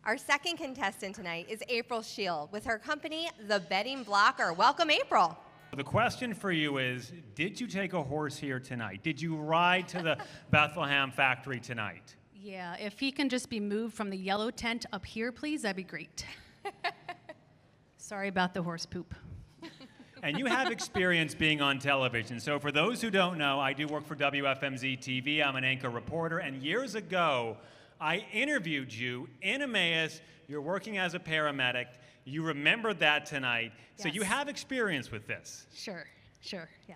Our second contestant tonight is April Shield with her company, The Bedding Blocker. Welcome, April. The question for you is, did you take a horse here tonight? Did you ride to the Bethlehem factory tonight? Yeah, if he can just be moved from the yellow tent up here, please, that'd be great. Sorry about the horse poop. And you have experience being on television. So for those who don't know, I do work for WFMZ TV. I'm an anchor reporter. And years ago, I interviewed you in Emmaus. You're working as a paramedic. You remembered that tonight. Yes. So you have experience with this. Sure, yeah.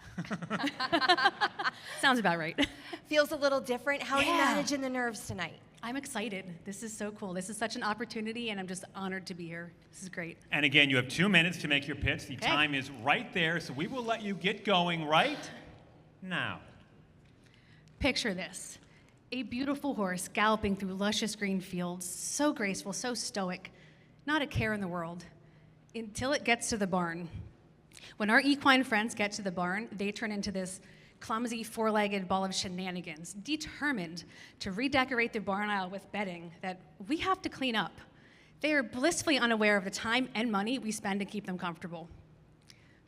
Sounds about right. Feels a little different. How are you managing the nerves tonight? I'm excited. This is so cool. This is such an opportunity, and I'm just honored to be here. This is great. And again, you have 2 minutes to make your pitch. The time is right there, so we will let you get going right now. Picture this. A beautiful horse galloping through luscious green fields, so graceful, so stoic, not a care in the world, until it gets to the barn. When our equine friends get to the barn, they turn into this clumsy four-legged ball of shenanigans, determined to redecorate the barn aisle with bedding that we have to clean up. They are blissfully unaware of the time and money we spend to keep them comfortable.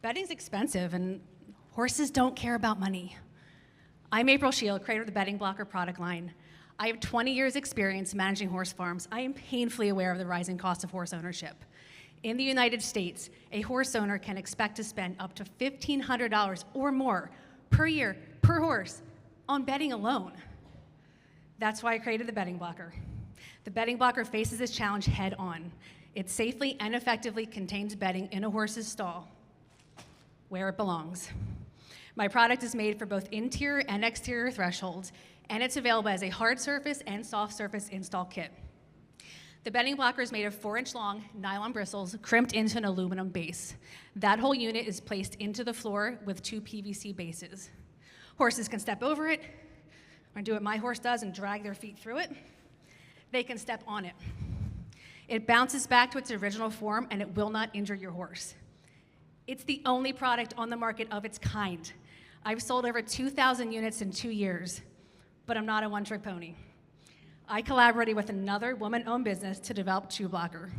Bedding's expensive, and horses don't care about money. I'm April Shield, creator of the Bedding Blocker product line. I have 20 years experience managing horse farms. I am painfully aware of the rising cost of horse ownership. In the United States, a horse owner can expect to spend up to $1,500 or more per year, per horse, on bedding alone. That's why I created the Bedding Blocker. The Bedding Blocker faces this challenge head on. It safely and effectively contains bedding in a horse's stall, where it belongs. My product is made for both interior and exterior thresholds, and it's available as a hard surface and soft surface install kit. The Bedding Blocker is made of 4-inch long nylon bristles crimped into an aluminum base. That whole unit is placed into the floor with 2 PVC bases. Horses can step over it, or do what my horse does and drag their feet through it. They can step on it. It bounces back to its original form, and it will not injure your horse. It's the only product on the market of its kind. I've sold over 2,000 units in 2 years, but I'm not a one-trick pony. I collaborated with another woman-owned business to develop Chew Blocker.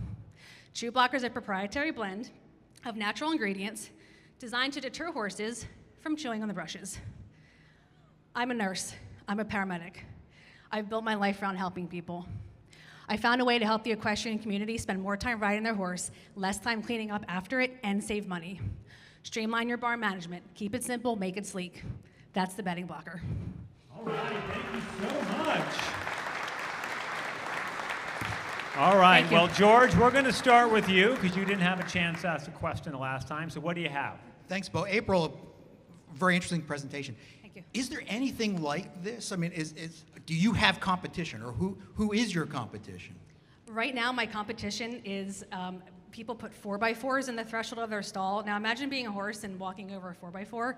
Chew Blocker is a proprietary blend of natural ingredients designed to deter horses from chewing on the brushes. I'm a nurse. I'm a paramedic. I've built my life around helping people. I found a way to help the equestrian community spend more time riding their horse, less time cleaning up after it, and save money. Streamline your barn management. Keep it simple, make it sleek. That's the Bedding Blocker. All right, thank you so much. All right, well, George, we're going to start with you because you didn't have a chance to ask a question the last time. So what do you have? Thanks, Bo. April, very interesting presentation. Thank you. Is there anything like this? I mean, do you have competition, or who is your competition? Right now, my competition is people put 4x4s in the threshold of their stall. Now, imagine being a horse and walking over a 4x4,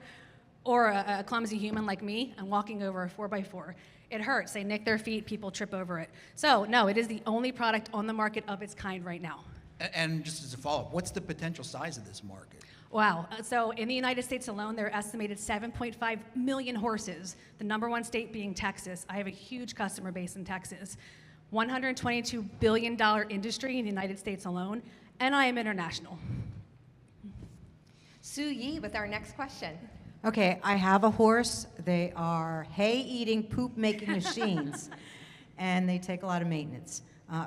or a clumsy human like me and walking over a 4x4. It hurts. They nick their feet. People trip over it. So, no, it is the only product on the market of its kind right now. And just as a follow-up, what's the potential size of this market? Wow. So in the United States alone, there are estimated 7.5 million horses, the #1 state being Texas. I have a huge customer base in Texas. $122 billion industry in the United States alone, and I am international. Sue Yi with our next question. Okay, I have a horse. They are hay-eating, poop-making machines, and they take a lot of maintenance.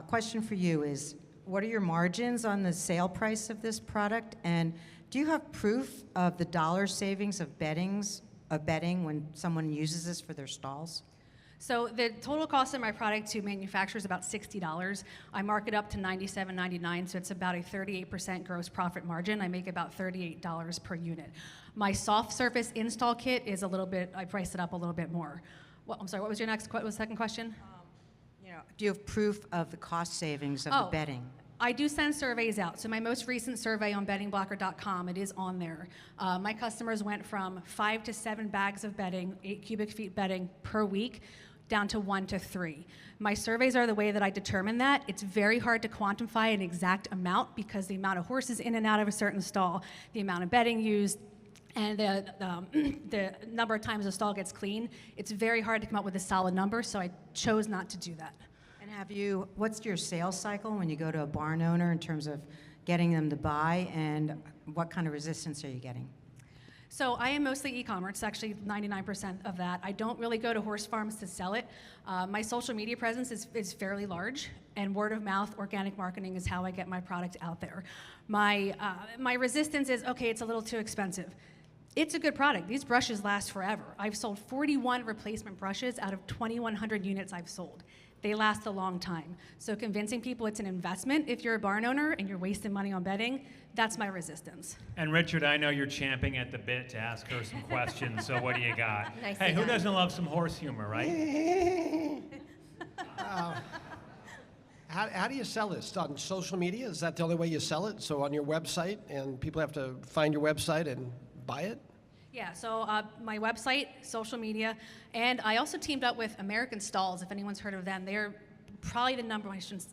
Question for you is, what are your margins on the sale price of this product? And do you have proof of the dollar savings of bedding when someone uses this for their stalls? So the total cost of my product to manufacture is about $60. I mark it up to $97.99, so it's about a 38% gross profit margin. I make about $38 per unit. My soft surface install kit is a little bit, I priced it up a little bit more. Well, I'm sorry, what was your second question? Do you have proof of the cost savings of the bedding? I do send surveys out. So my most recent survey on beddingblocker.com, it is on there. My customers went from 5 to 7 bags of bedding, 8 cubic feet bedding per week, down to 1 to 3. My surveys are the way that I determine that. It's very hard to quantify an exact amount because the amount of horses in and out of a certain stall, the amount of bedding used, and the number of times the stall gets clean, it's very hard to come up with a solid number, so I chose not to do that. And What's your sales cycle when you go to a barn owner in terms of getting them to buy, and what kind of resistance are you getting? So I am mostly e-commerce, actually 99% of that. I don't really go to horse farms to sell it. My social media presence is fairly large, and word of mouth, organic marketing is how I get my product out there. My resistance is, okay, it's a little too expensive. It's a good product. These brushes last forever. I've sold 41 replacement brushes out of 2,100 units I've sold. They last a long time. So convincing people it's an investment if you're a barn owner and you're wasting money on bedding, that's my resistance. And Richard, I know you're champing at the bit to ask her some questions, so what do you got? Nicely Hey, who done. doesn't love some horse humor, right? How do you sell this? On social media? Is that the only way you sell it? So on your website, and people have to find your website and buy it? Yeah, so my website, social media, and I also teamed up with American Stalls, if anyone's heard of them. They're probably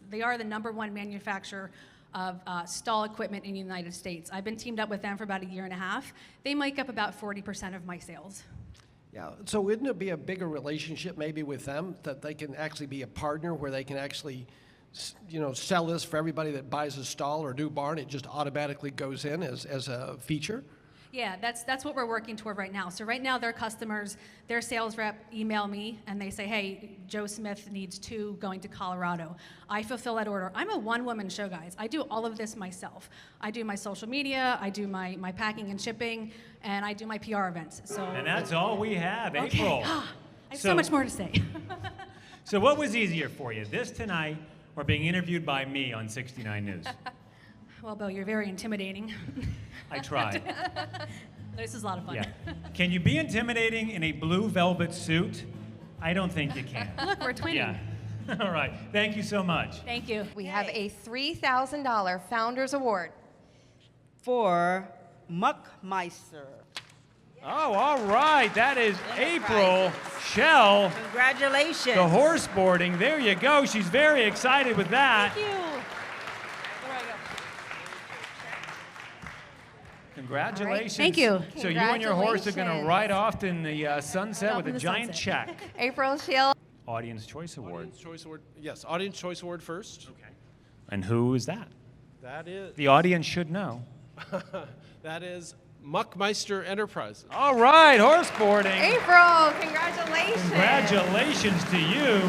they are the #1 manufacturer of stall equipment in the United States. I've been teamed up with them for about a year and a half. They make up about 40% of my sales. Yeah, so wouldn't it be a bigger relationship maybe with them, that they can actually be a partner where they can actually, sell this for everybody that buys a stall or a new barn? It just automatically goes in as a feature? Yeah, that's what we're working toward right now. So right now, their customers, their sales rep email me and they say, hey, Joe Smith needs 2 going to Colorado. I fulfill that order. I'm a one-woman show, guys. I do all of this myself. I do my social media, I do my packing and shipping, and I do my PR events. So And that's all we have, April. I have so much more to say. So what was easier for you, this tonight or being interviewed by me on 69 News? Well, Bill, you're very intimidating. I tried. This is a lot of fun. Yeah. Can you be intimidating in a blue velvet suit? I don't think you can. Look, we're twinning. Yeah. All right. Thank you so much. Thank you. We have a $3,000 Founders Award. For Muckmeister. Oh, all right. That is April Shell, Congratulations. the horse boarding. There you go. She's very excited with that. Thank you. Congratulations. Thank you. So you and your horse are going to Congratulations. ride off in the sunset Right off with in a the giant sunset. check. April Shield. Audience Choice Award. Audience Choice Award. Yes, Audience Choice Award first. Okay. And who is that? That is The audience should know. that is Muckmeister Enterprises. All right, horse boarding. April, congratulations. Congratulations to you.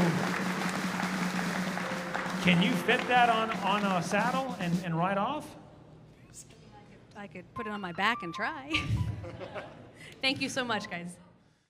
Can you fit that on a saddle and ride off? I could put it on my back and try. Thank you so much, guys.